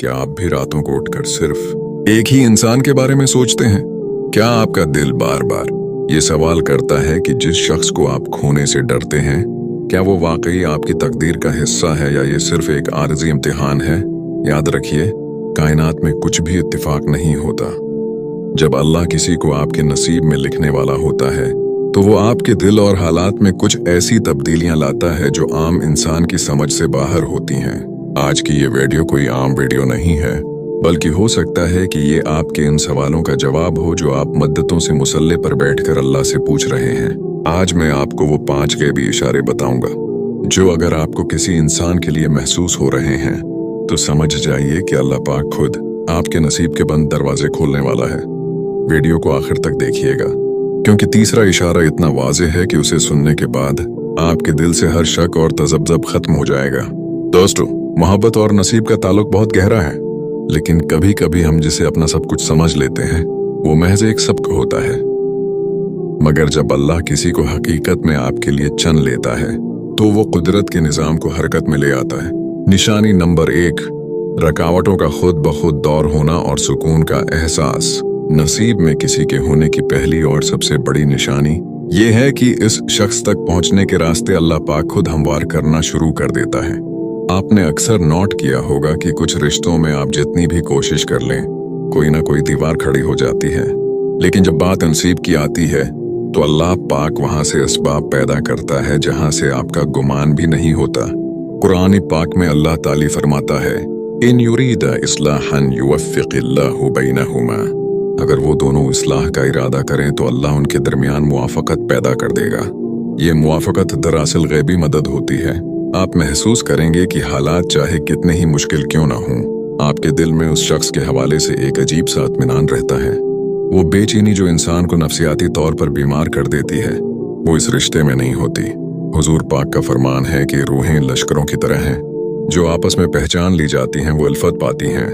क्या आप भी रातों को उठकर सिर्फ एक ही इंसान के बारे में सोचते हैं? क्या आपका दिल बार बार ये सवाल करता है कि जिस शख्स को आप खोने से डरते हैं, क्या वो वाकई आपकी तकदीर का हिस्सा है या ये सिर्फ एक आरज़ी इम्तिहान है? याद रखिए, कायनात में कुछ भी इत्तेफाक नहीं होता। जब अल्लाह किसी को आपके नसीब में लिखने वाला होता है तो वो आपके दिल और हालात में कुछ ऐसी तब्दीलियां लाता है जो आम इंसान की समझ से बाहर होती हैं। आज की ये वीडियो कोई आम वीडियो नहीं है, बल्कि हो सकता है कि ये आपके इन सवालों का जवाब हो जो आप मद्दतों से मुसल्ले पर बैठकर अल्लाह से पूछ रहे हैं। आज मैं आपको वो 5 गैबी इशारे बताऊंगा जो अगर आपको किसी इंसान के लिए महसूस हो रहे हैं तो समझ जाइए कि अल्लाह पाक खुद आपके नसीब के बंद दरवाजे खोलने वाला है। वीडियो को आखिर तक देखिएगा, क्योंकि तीसरा इशारा इतना वाज़ेह है कि उसे सुनने के बाद आपके दिल से हर शक और तजब्जब खत्म हो जाएगा। दोस्तों, मोहब्बत और नसीब का ताल्लुक बहुत गहरा है, लेकिन कभी कभी हम जिसे अपना सब कुछ समझ लेते हैं वो महज एक सबक होता है। मगर जब अल्लाह किसी को हकीकत में आपके लिए चुन लेता है तो वो कुदरत के निजाम को हरकत में ले आता है। निशानी नंबर 1, रुकावटों का खुद ब खुद दौर होना और सुकून का एहसास। नसीब में किसी के होने की पहली और सबसे बड़ी निशानी ये है कि इस शख्स तक पहुंचने के रास्ते अल्लाह पाक खुद हमवार करना शुरू कर देता है। आपने अक्सर नोट किया होगा कि कुछ रिश्तों में आप जितनी भी कोशिश कर लें, कोई ना कोई दीवार खड़ी हो जाती है, लेकिन जब बात नसीब की आती है तो अल्लाह पाक वहां से असबाब पैदा करता है जहां से आपका गुमान भी नहीं होता। कुरान पाक में अल्लाह ताली फरमाता है, इन युरीदा इस्लाहन युवफ़्फ़िक़िल्लाहु बैनहुमा। अगर वो दोनों इस्लाह का इरादा करें तो अल्लाह उनके दरमियान मुआफ़क़त पैदा कर देगा। ये मुआफ़क़त दरअसल गैबी मदद होती है। आप महसूस करेंगे कि हालात चाहे कितने ही मुश्किल क्यों ना हों, आपके दिल में उस शख्स के हवाले से एक अजीब सा इत्मीनान रहता है। वो बेचैनी जो इंसान को नफ्सियाती तौर पर बीमार कर देती है वो इस रिश्ते में नहीं होती। हुजूर पाक का फरमान है कि रूहें लश्करों की तरह हैं, जो आपस में पहचान ली जाती हैं वो उल्फत पाती हैं।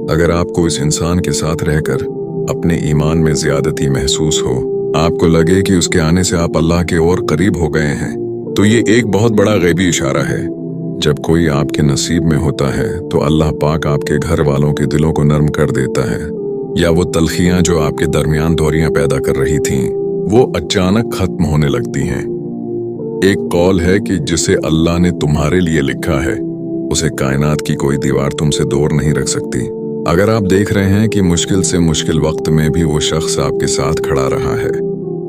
अगर आपको इस इंसान के साथ रहकर अपने ईमान में ज्यादती महसूस हो, आपको लगे कि उसके आने से आप अल्लाह के और करीब हो गए हैं, तो ये एक बहुत बड़ा गैबी इशारा है। जब कोई आपके नसीब में होता है तो अल्लाह पाक आपके घर वालों के दिलों को नर्म कर देता है, या वो तलखियां जो आपके दरमियान दूरियां पैदा कर रही थीं वो अचानक खत्म होने लगती हैं। एक कौल है कि जिसे अल्लाह ने तुम्हारे लिए लिखा है उसे कायनात की कोई दीवार तुमसे दूर नहीं रख सकती। अगर आप देख रहे हैं कि मुश्किल से मुश्किल वक्त में भी वो शख्स आपके साथ खड़ा रहा है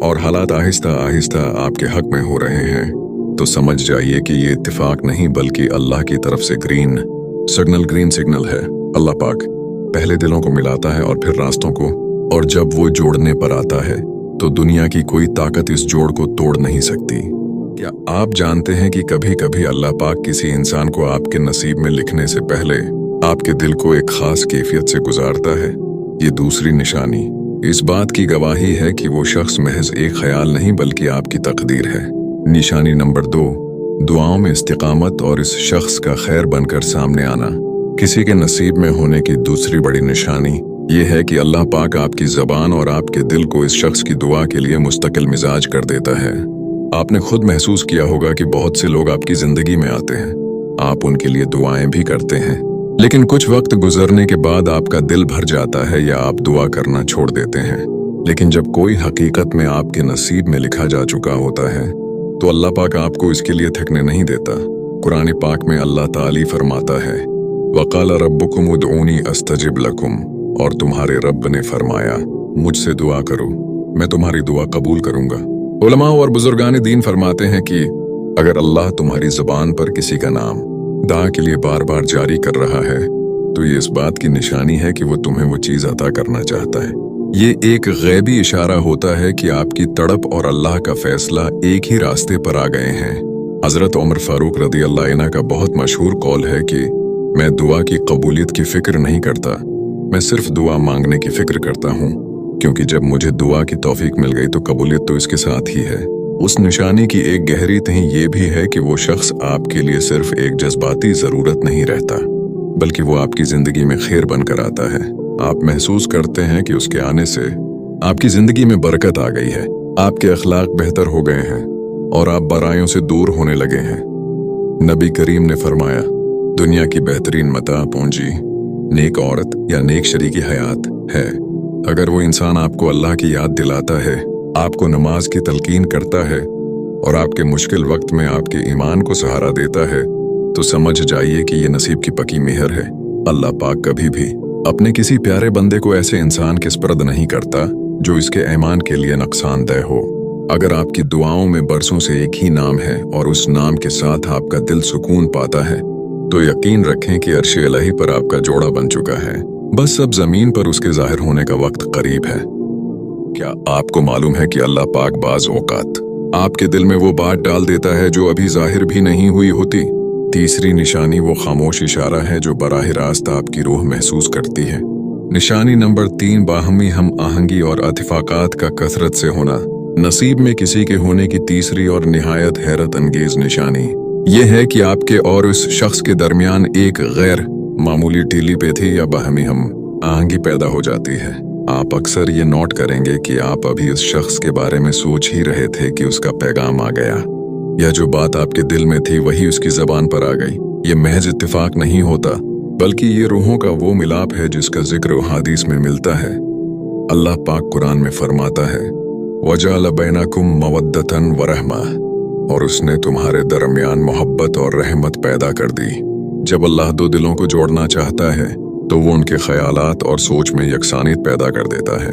और हालात आहिस्ता आहिस्ता आपके हक में हो रहे हैं, तो समझ जाइए कि ये इत्तेफाक नहीं बल्कि अल्लाह की तरफ से ग्रीन सिग्नल है। अल्लाह पाक पहले दिलों को मिलाता है और फिर रास्तों को, और जब वो जोड़ने पर आता है तो दुनिया की कोई ताकत इस जोड़ को तोड़ नहीं सकती। क्या आप जानते हैं कि कभी कभी अल्लाह पाक किसी इंसान को आपके नसीब में लिखने से पहले आपके दिल को एक खास कैफियत से गुजारता है? ये दूसरी निशानी इस बात की गवाही है कि वो शख्स महज एक ख्याल नहीं बल्कि आपकी तकदीर है। निशानी नंबर 2, दुआओं में इस्तिकामत और इस शख्स का खैर बनकर सामने आना। किसी के नसीब में होने की दूसरी बड़ी निशानी ये है कि अल्लाह पाक आपकी ज़बान और आपके दिल को इस शख्स की दुआ के लिए मुस्तकिल मिजाज कर देता है। आपने खुद महसूस किया होगा कि बहुत से लोग आपकी जिंदगी में आते हैं, आप उनके लिए दुआएं भी करते हैं, लेकिन कुछ वक्त गुजरने के बाद आपका दिल भर जाता है या आप दुआ करना छोड़ देते हैं। लेकिन जब कोई हकीकत में आपके नसीब में लिखा जा चुका होता है तो अल्लाह पाक आपको इसके लिए थकने नहीं देता। कुरान पाक में अल्लाह ताली फरमाता है, वक़ाल रब्बुकुम उदऊनी अस्तजिब लकुम, और तुम्हारे रब ने फरमाया मुझसे दुआ करो, मैं तुम्हारी दुआ कबूल करूंगा। उलमा और बुजुर्गान दीन फरमाते हैं कि अगर अल्लाह तुम्हारी जुबान पर किसी का नाम दुआ के लिए बार बार जारी कर रहा है तो ये इस बात की निशानी है कि वो तुम्हें वो चीज अता करना चाहता है। ये एक गैबी इशारा होता है कि आपकी तड़प और अल्लाह का फैसला एक ही रास्ते पर आ गए हैं। हजरत उमर फारूक रदी अल्लाह अन्हु का बहुत मशहूर कौल है कि मैं दुआ की कबूलियत की फिक्र नहीं करता, मैं सिर्फ दुआ मांगने की फिक्र करता हूँ, क्योंकि जब मुझे दुआ की तौफीक मिल गई तो कबूलियत तो इसके साथ ही है। उस निशानी की एक गहरी तहीं ये भी है कि वो शख्स आपके लिए सिर्फ एक जज्बाती जरूरत नहीं रहता, बल्कि वो आपकी जिंदगी में खैर बनकर आता है। आप महसूस करते हैं कि उसके आने से आपकी जिंदगी में बरकत आ गई है, आपके अखलाक बेहतर हो गए हैं और आप बुराइयों से दूर होने लगे हैं। नबी करीम ने फरमाया, दुनिया की बेहतरीन मता पूंजी नेक औरत या नेक शरीकी हयात है। अगर वो इंसान आपको अल्लाह की याद दिलाता है, आपको नमाज की तलकीन करता है और आपके मुश्किल वक्त में आपके ईमान को सहारा देता है, तो समझ जाइए कि ये नसीब की पकी मेहर है। अल्लाह पाक कभी भी अपने किसी प्यारे बंदे को ऐसे इंसान के स्पर्द नहीं करता जो इसके ईमान के लिए नुकसानदेह हो। अगर आपकी दुआओं में बरसों से एक ही नाम है और उस नाम के साथ आपका दिल सुकून पाता है, तो यकीन रखें कि अर्श इलाही पर आपका जोड़ा बन चुका है। बस अब जमीन पर उसके जाहिर होने का वक्त करीब है। क्या आपको मालूम है कि अल्लाह पाक बाज औकात आपके दिल में वो बात डाल देता है जो अभी जाहिर भी नहीं हुई होती। तीसरी निशानी वो खामोश इशारा है जो बराह रास्त आपकी रूह महसूस करती है। निशानी नंबर 3, बाहमी हम आहंगी और अतिफाकात का कसरत से होना। नसीब में किसी के होने की तीसरी और निहायत हैरत अंगेज निशानी यह है कि आपके और उस शख्स के दरमियान एक गैर मामूली टेलीपैथी या बाहमी हम आहंगी पैदा हो जाती है। आप अक्सर ये नोट करेंगे कि आप अभी उस शख्स के बारे में सोच ही रहे थे कि उसका पैगाम आ गया, या जो बात आपके दिल में थी वही उसकी जबान पर आ गई। ये महज इत्तेफाक नहीं होता, बल्कि ये रूहों का वो मिलाप है जिसका जिक्र हदीस में मिलता है। अल्लाह पाक कुरान में फरमाता है, वजाल बैनकुम मवद्दतन व रहमा, और उसने तुम्हारे दरमियान मोहब्बत और रहमत पैदा कर दी। जब अल्लाह दो दिलों को जोड़ना चाहता है तो वो उनके ख्यालात और सोच में यकसानियत पैदा कर देता है।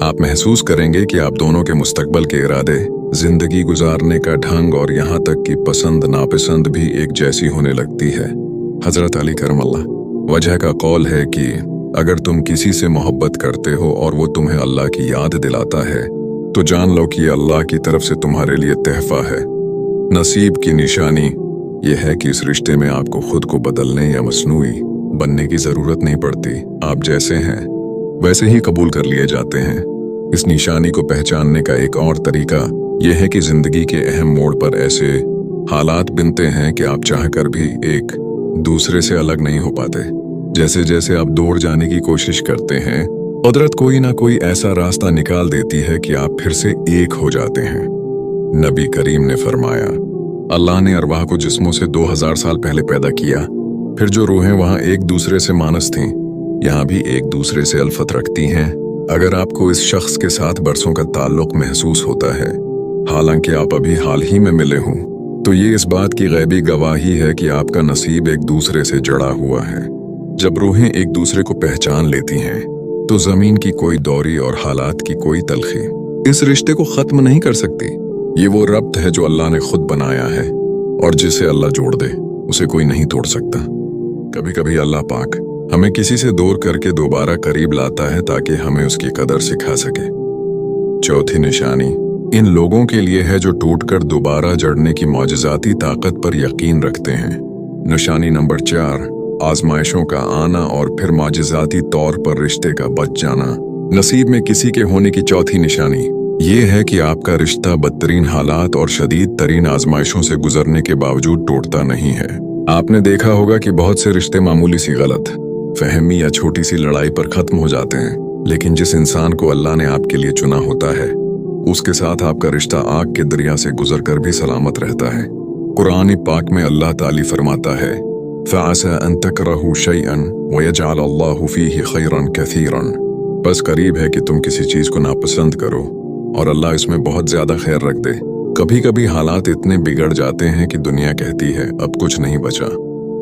आप महसूस करेंगे कि आप दोनों के मुस्तकबल के इरादे, जिंदगी गुजारने का ढंग और यहाँ तक कि पसंद नापसंद भी एक जैसी होने लगती है। हजरत अली करमल्लाह वजह का कौल है कि अगर तुम किसी से मोहब्बत करते हो और वो तुम्हें अल्लाह की याद दिलाता है, तो जान लो कि अल्लाह की तरफ से तुम्हारे लिए तहफा है। नसीब की निशानी यह है कि इस रिश्ते में आपको खुद को बदलने या मसनूई बनने की जरूरत नहीं पड़ती। आप जैसे हैं वैसे ही कबूल कर लिए जाते हैं। इस निशानी को पहचानने का एक और तरीका यह है कि जिंदगी के अहम मोड़ पर ऐसे हालात बनते हैं कि आप चाहकर भी एक दूसरे से अलग नहीं हो पाते। जैसे जैसे आप दूर जाने की कोशिश करते हैं, कुदरत कोई ना कोई ऐसा रास्ता निकाल देती है कि आप फिर से एक हो जाते हैं। नबी करीम ने फरमाया, अल्लाह ने अरवाह को जिस्मों से 2000 साल पहले पैदा किया, फिर जो रूहें वहां एक दूसरे से मानस थीं, यहाँ भी एक दूसरे से अल्फत रखती हैं। अगर आपको इस शख्स के साथ बरसों का ताल्लुक महसूस होता है, हालांकि आप अभी हाल ही में मिले हों, तो ये इस बात की गैबी गवाही है कि आपका नसीब एक दूसरे से जुड़ा हुआ है। जब रूहें एक दूसरे को पहचान लेती हैं, तो जमीन की कोई दौरी और हालात की कोई तलखी इस रिश्ते को खत्म नहीं कर सकती। ये वो रब्त है जो अल्लाह ने खुद बनाया है, और जिसे अल्लाह जोड़ दे उसे कोई नहीं तोड़ सकता। कभी कभी अल्लाह पाक हमें किसी से दूर करके दोबारा करीब लाता है ताकि हमें उसकी कदर सिखा सके। चौथी निशानी इन लोगों के लिए है जो टूटकर दोबारा जड़ने की मौजज़ाती ताकत पर यकीन रखते हैं। निशानी नंबर 4, आजमाइशों का आना और फिर मौजज़ाती तौर पर रिश्ते का बच जाना। नसीब में किसी के होने की चौथी निशानी ये है कि आपका रिश्ता बदतरीन हालात और शदीद तरीन आजमाइशों से गुजरने के बावजूद टूटता नहीं है। आपने देखा होगा कि बहुत से रिश्ते मामूली सी गलत फहमी या छोटी सी लड़ाई पर खत्म हो जाते हैं, लेकिन जिस इंसान को अल्लाह ने आपके लिए चुना होता है, उसके साथ आपका रिश्ता आग के दरिया से गुजर कर भी सलामत रहता है। कुरान पाक में अल्लाह ताली फरमाता है, फ़असा अन तकरहू शैअन व यजअल अल्लाहु फ़ीही खैरन कसीरन। बस करीब है कि तुम किसी चीज को नापसंद करो और अल्लाह इसमें बहुत ज्यादा खैर रख दे। कभी कभी हालात इतने बिगड़ जाते हैं कि दुनिया कहती है अब कुछ नहीं बचा।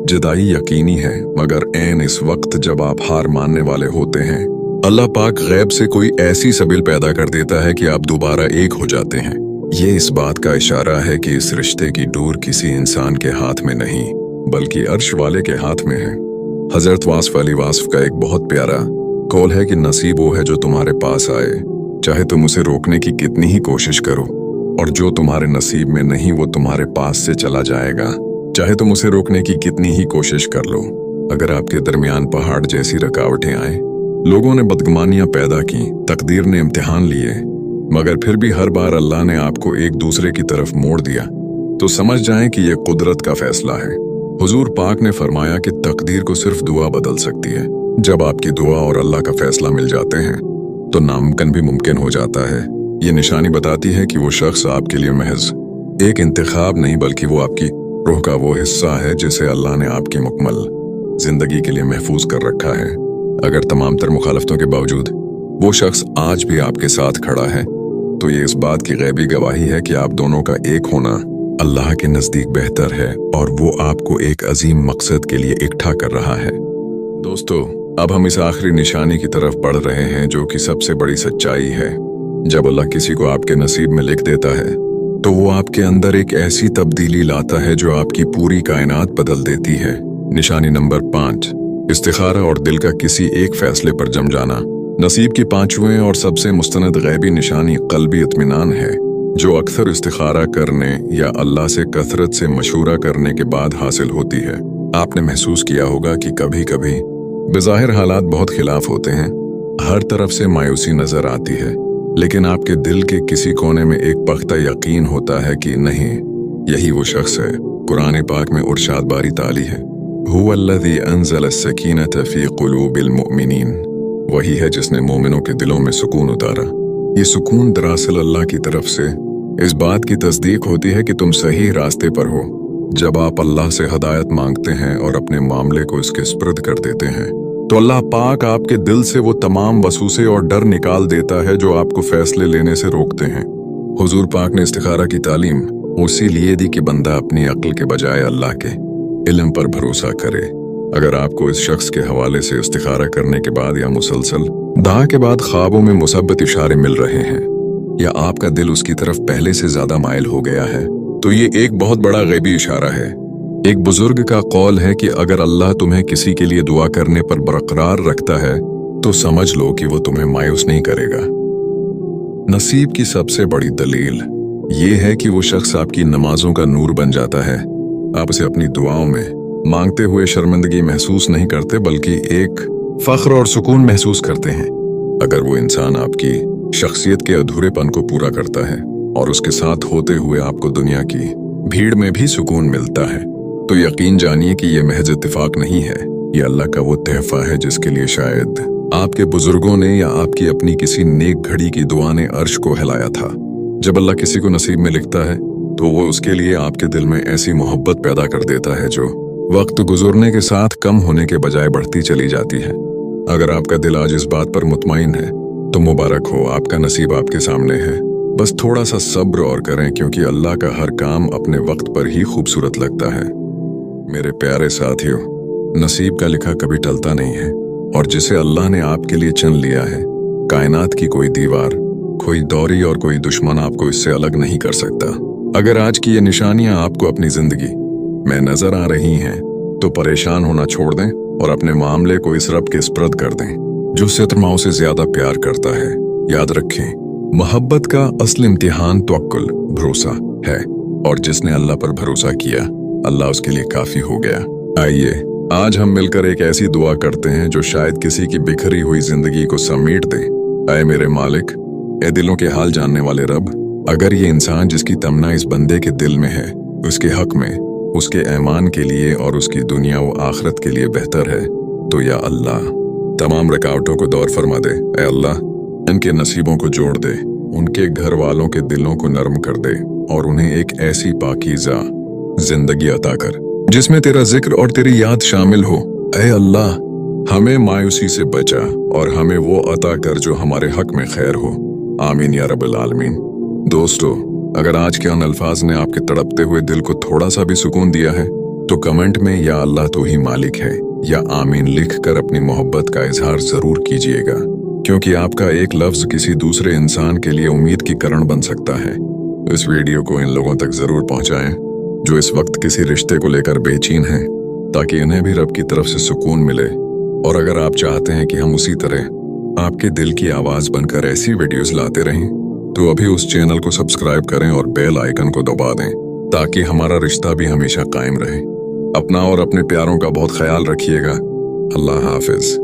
जुदाई यकीनी है, मगर ऐन इस वक्त जब आप हार मानने वाले होते हैं, अल्लाह पाक गैब से कोई ऐसी सबील पैदा कर देता है कि आप दोबारा एक हो जाते हैं। ये इस बात का इशारा है कि इस रिश्ते की डोर किसी इंसान के हाथ में नहीं बल्कि अर्श वाले के हाथ में है। हजरत वासफ अली वासफ का एक बहुत प्यारा कौल है कि नसीब वो है जो तुम्हारे पास आए, चाहे तुम उसे रोकने की कितनी ही कोशिश करो, और जो तुम्हारे नसीब में नहीं वो तुम्हारे पास से चला जाएगा, चाहे तुम उसे रोकने की कितनी ही कोशिश कर लो। अगर आपके दरमियान पहाड़ जैसी रुकावटें आए, लोगों ने बदगुमानियां पैदा की, तकदीर ने इम्तिहान लिए, मगर फिर भी हर बार अल्लाह ने आपको एक दूसरे की तरफ मोड़ दिया, तो समझ जाएं कि यह कुदरत का फैसला है। हुजूर पाक ने फरमाया कि तकदीर को सिर्फ दुआ बदल सकती है। जब आपकी दुआ और अल्लाह का फैसला मिल जाते हैं तो नामुमकिन भी मुमकिन हो जाता है। ये निशानी बताती है कि वो शख्स आपके लिए महज एक इंतखाब नहीं बल्कि वो आपकी रूह का वो हिस्सा है जिसे अल्लाह ने आपकी मुकम्मल जिंदगी के लिए महफूज कर रखा है। अगर तमाम तर मुखालफतों के बावजूद वो शख्स आज भी आपके साथ खड़ा है, तो ये इस बात की गैबी गवाही है कि आप दोनों का एक होना अल्लाह के नज़दीक बेहतर है और वो आपको एक अजीम मकसद के लिए इकट्ठा कर रहा है। दोस्तों, अब हम इस आखिरी निशानी की तरफ बढ़ रहे हैं, जो कि सबसे बड़ी सच्चाई है। जब अल्लाह किसी को आपके नसीब में लिख देता है, तो वो आपके अंदर एक ऐसी तब्दीली लाता है जो आपकी पूरी कायनात बदल देती है। निशानी नंबर 5, इस्तिखारा और दिल का किसी एक फैसले पर जम जाना। नसीब की 5वें और सबसे मुस्तनद गैबी निशानी क़ल्बी इत्मीनान है, जो अक्सर इस्तिखारा करने या अल्लाह से कसरत से मशूरा करने के बाद हासिल होती है। आपने महसूस किया होगा कि कभी कभी बेज़ाहिर हालात बहुत खिलाफ होते हैं, हर तरफ से मायूसी नजर आती है, लेकिन आपके दिल के किसी कोने में एक पख्ता यकीन होता है कि नहीं, यही वो शख्स है। कुरान पाक में इरशाद बारी ताली है, हुवल्लज़ी अंज़ल अस्सकीनत फ़ी क़ुलूबिल मुमिनीन, वही है जिसने मोमिनों के दिलों में सुकून उतारा। ये सुकून दरअसल अल्लाह की तरफ से इस बात की तस्दीक होती है कि तुम सही रास्ते पर हो। जब आप अल्लाह से हदायत मांगते हैं और अपने मामले को इसके स्पर्द कर देते हैं, तो अल्लाह पाक आपके दिल से वो तमाम वसूसे और डर निकाल देता है जो आपको फैसले लेने से रोकते हैं। हुजूर पाक ने इस्तिखारा की तालीम उसी लिए दी कि बंदा अपनी अक्ल के बजाय अल्लाह के इल्म पर भरोसा करे। अगर आपको इस शख्स के हवाले से इस्तिखारा करने के बाद या मुसलसल दाह के बाद ख्वाबों में मुसब्बत इशारे मिल रहे हैं, या आपका दिल उसकी तरफ पहले से ज्यादा माइल हो गया है, तो ये एक बहुत बड़ा गैबी इशारा है। एक बुजुर्ग का कौल है कि अगर अल्लाह तुम्हें किसी के लिए दुआ करने पर बरकरार रखता है, तो समझ लो कि वो तुम्हें मायूस नहीं करेगा। नसीब की सबसे बड़ी दलील ये है कि वो शख्स आपकी नमाजों का नूर बन जाता है। आप उसे अपनी दुआओं में मांगते हुए शर्मिंदगी महसूस नहीं करते, बल्कि एक फख्र और सुकून महसूस करते हैं। अगर वो इंसान आपकी शख्सियत के अधूरेपन को पूरा करता है और उसके साथ होते हुए आपको दुनिया की भीड़ में भी सुकून मिलता है, तो यकीन जानिए कि ये महज इत्तेफाक नहीं है, ये अल्लाह का वो तोहफा है जिसके लिए शायद आपके बुजुर्गों ने या आपकी अपनी किसी नेक घड़ी की दुआ ने अर्श को हिलाया था। जब अल्लाह किसी को नसीब में लिखता है, तो वो उसके लिए आपके दिल में ऐसी मोहब्बत पैदा कर देता है जो वक्त गुजरने के साथ कम होने के बजाय बढ़ती चली जाती है। अगर आपका दिल आज इस बात पर मुतमईन है, तो मुबारक हो, आपका नसीब आपके सामने है। बस थोड़ा सा सब्र और करें, क्योंकि अल्लाह का हर काम अपने वक्त पर ही खूबसूरत लगता है। मेरे प्यारे साथियों, नसीब का लिखा कभी टलता नहीं है, और जिसे अल्लाह ने आपके लिए चुन लिया है, कायनात की कोई दीवार, कोई दौरी और कोई दुश्मन आपको इससे अलग नहीं कर सकता। अगर आज की ये निशानियां आपको अपनी जिंदगी में नजर आ रही हैं, तो परेशान होना छोड़ दें और अपने मामले को इस रब के स्पर्द कर दें जो शत्रमाओं से ज्यादा प्यार करता है। याद रखें, मोहब्बत का असल इम्तिहान तवक्कुल, भरोसा है, और जिसने अल्लाह पर भरोसा किया, अल्लाह उसके लिए काफी हो गया। आइए आज हम मिलकर एक ऐसी दुआ करते हैं जो शायद किसी की बिखरी हुई जिंदगी को समेट दे। ऐ मेरे मालिक, ए दिलों के हाल जानने वाले रब, अगर ये इंसान जिसकी तमन्ना इस बंदे के दिल में है, उसके हक में, उसके ईमान के लिए और उसकी दुनिया व आखिरत के लिए बेहतर है, तो या अल्लाह तमाम रुकावटों को दूर फरमा दे। ऐ अल्लाह, इनके नसीबों को जोड़ दे, उनके घर वालों के दिलों को नरम कर दे, और उन्हें एक ऐसी पाकीज़ा जिंदगी अता कर जिसमें तेरा जिक्र और तेरी याद शामिल हो। ऐ अल्लाह, हमें मायूसी से बचा और हमें वो अता कर जो हमारे हक में खैर हो। आमीन या रब्बल आलमीन। दोस्तों, अगर आज के उन अल्फाज ने आपके तड़पते हुए दिल को थोड़ा सा भी सुकून दिया है, तो कमेंट में या अल्लाह तो ही मालिक है या आमीन लिख कर अपनी मोहब्बत का इजहार जरूर कीजिएगा, क्योंकि आपका एक लफ्ज किसी दूसरे इंसान के लिए उम्मीद की किरण बन सकता है। इस वीडियो को इन लोगों तक जरूर पहुंचाएं जो इस वक्त किसी रिश्ते को लेकर बेचैन हैं, ताकि इन्हें भी रब की तरफ से सुकून मिले। और अगर आप चाहते हैं कि हम उसी तरह आपके दिल की आवाज बनकर ऐसी वीडियोस लाते रहें, तो अभी उस चैनल को सब्सक्राइब करें और बेल आइकन को दबा दें, ताकि हमारा रिश्ता भी हमेशा कायम रहे। अपना और अपने प्यारों का बहुत ख्याल रखिएगा। अल्लाह हाफिज।